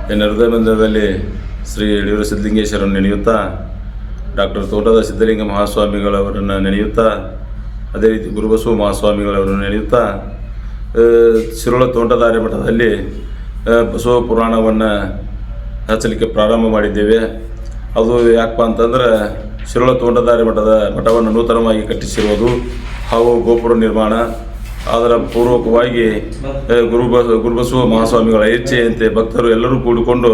ಹೃದಯ ಮಂದಿರದಲ್ಲಿ ಶ್ರೀ ಯಡಿಯೂರು ಸಿದ್ಧಲಿಂಗೇಶ್ವರನ್ನು ನೆನೆಯುತ್ತಾ ಡಾಕ್ಟರ್ ತೋಟದ ಸಿದ್ಧಲಿಂಗ ಮಹಾಸ್ವಾಮಿಗಳವರನ್ನು ನೆನೆಯುತ್ತಾ ಅದೇ ರೀತಿ ಗುರುಬಸವ ಮಹಾಸ್ವಾಮಿಗಳವರನ್ನು ನೆನೆಯುತ್ತಾ ಶಿರೋಳ ತೋಂಟದಾರ್ಯ ಮಠದಲ್ಲಿ ಬಸವ ಪುರಾಣವನ್ನು ಹಚ್ಚಲಿಕ್ಕೆ ಪ್ರಾರಂಭ ಮಾಡಿದ್ದೇವೆ. ಅದು ಯಾಕಪ್ಪ ಅಂತಂದ್ರೆ ಶಿರೋಳ ತೋಂಟದಾರ್ಯ ಮಠವನ್ನು ನೂತನವಾಗಿ ಕಟ್ಟಿಸಿರುವುದು ಹಾಗೂ ಗೋಪುರ ನಿರ್ಮಾಣ ಅದರ ಪೂರ್ವಕವಾಗಿ ಗುರುಬಸವ ಮಹಾಸ್ವಾಮಿಗಳ ಇಚ್ಛೆಯಂತೆ ಭಕ್ತರು ಎಲ್ಲರೂ ಕೂಡಿಕೊಂಡು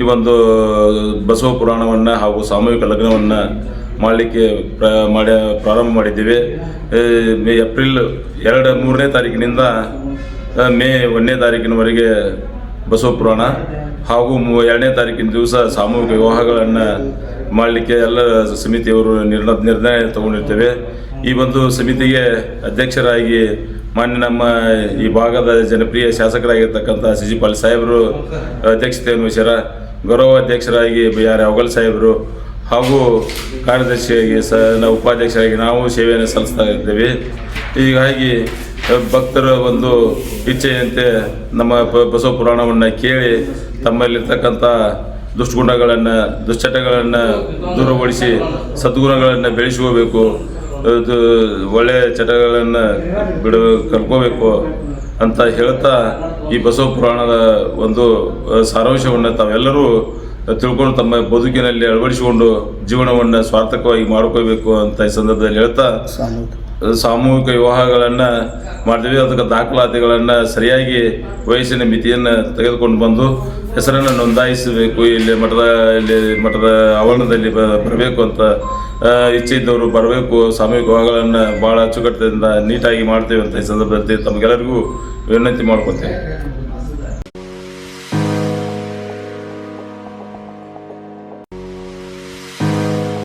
ಈ ಒಂದು ಬಸವ ಪುರಾಣವನ್ನು ಹಾಗೂ ಸಾಮೂಹಿಕ ಲಗ್ನವನ್ನು ಮಾಡಲಿಕ್ಕೆ ಪ್ರಾರಂಭ ಮಾಡಿದ್ದೇವೆ. ಏಪ್ರಿಲ್ 2-3ನೇ ತಾರೀಕಿನಿಂದ ಮೇ 1ನೇ ತಾರೀಕಿನವರೆಗೆ ಬಸವ ಪುರಾಣ ಹಾಗೂ 2ನೇ ತಾರೀಕಿನ ದಿವಸ ಸಾಮೂಹಿಕ ವಿವಾಹಗಳನ್ನು ಮಾಡಲಿಕ್ಕೆ ಎಲ್ಲ ಸಮಿತಿಯವರು ನಿರ್ಣಯ ತಗೊಂಡಿರ್ತೇವೆ. ಈ ಒಂದು ಸಮಿತಿಗೆ ಅಧ್ಯಕ್ಷರಾಗಿ ಮಾನ್ಯ ನಮ್ಮ ಈ ಭಾಗದ ಜನಪ್ರಿಯ ಶಾಸಕರಾಗಿರ್ತಕ್ಕಂಥ ಸಿ ಪಾಲ್ ಸಾಹೇಬರು ಅಧ್ಯಕ್ಷತೆಯನ್ನು ವಹಿಸ್ಯಾರ. ಗೌರವ ಅಧ್ಯಕ್ಷರಾಗಿ BR ಅವಗಲ್ ಸಾಹೇಬರು ಹಾಗೂ ಕಾರ್ಯದರ್ಶಿಯಾಗಿ ನಾವು ಉಪಾಧ್ಯಕ್ಷರಾಗಿ ನಾವು ಸೇವೆಯನ್ನು ಸಲ್ಲಿಸ್ತಾ ಇದ್ದೇವೆ. ಹೀಗಾಗಿ ಭಕ್ತರ ಒಂದು ಇಚ್ಛೆಯಂತೆ ನಮ್ಮ ಬಸವ ಪುರಾಣವನ್ನು ಕೇಳಿ ತಮ್ಮಲ್ಲಿರ್ತಕ್ಕಂಥ ದುಷ್ಟಗುಣಗಳನ್ನು ದುಶ್ಚಟಗಳನ್ನು ದೂರಗೊಳಿಸಿ ಸದ್ಗುಣಗಳನ್ನು ಬೆಳೆಸ್ಕೋಬೇಕು, ಒಳ್ಳೆಯ ಚಟಗಳನ್ನು ಕಲ್ಕೋಬೇಕು ಅಂತ ಹೇಳ್ತಾ ಈ ಬಸವ ಪುರಾಣದ ಒಂದು ಸಾರಾಂಶವನ್ನು ತಾವೆಲ್ಲರೂ ತಿಳ್ಕೊಂಡು ತಮ್ಮ ಬದುಕಿನಲ್ಲಿ ಅಳವಡಿಸಿಕೊಂಡು ಜೀವನವನ್ನು ಸಾರ್ಥಕವಾಗಿ ಮಾಡ್ಕೋಬೇಕು ಅಂತ ಈ ಸಂದರ್ಭದಲ್ಲಿ ಹೇಳ್ತಾ ಸಾಮೂಹಿಕ ವಿವಾಹಗಳನ್ನು ಮಾಡ್ತೀವಿ. ಅದಕ್ಕೆ ದಾಖಲಾತಿಗಳನ್ನು ಸರಿಯಾಗಿ ವಯಸ್ಸಿನ ಮಿತಿಯನ್ನು ತೆಗೆದುಕೊಂಡು ಬಂದು ಹೆಸರನ್ನು ನೋಂದಾಯಿಸಬೇಕು. ಇಲ್ಲಿ ಮಠದ ಆವರಣದಲ್ಲಿ ಬರಬೇಕು ಅಂತ ಇಚ್ಛೆ ಇದ್ದವರು ಬರಬೇಕು. ಸಾಮೂಹಿಕ ವಿವಾಹಗಳನ್ನು ಭಾಳ ಅಚ್ಚುಕಟ್ಟಿನಿಂದ ನೀಟಾಗಿ ಮಾಡ್ತೇವೆ ಅಂತ ಈ ಸಂದರ್ಭದಲ್ಲಿ ತಮಗೆಲ್ಲರಿಗೂ ವಿನಂತಿ ಮಾಡ್ಕೊತೇವೆ.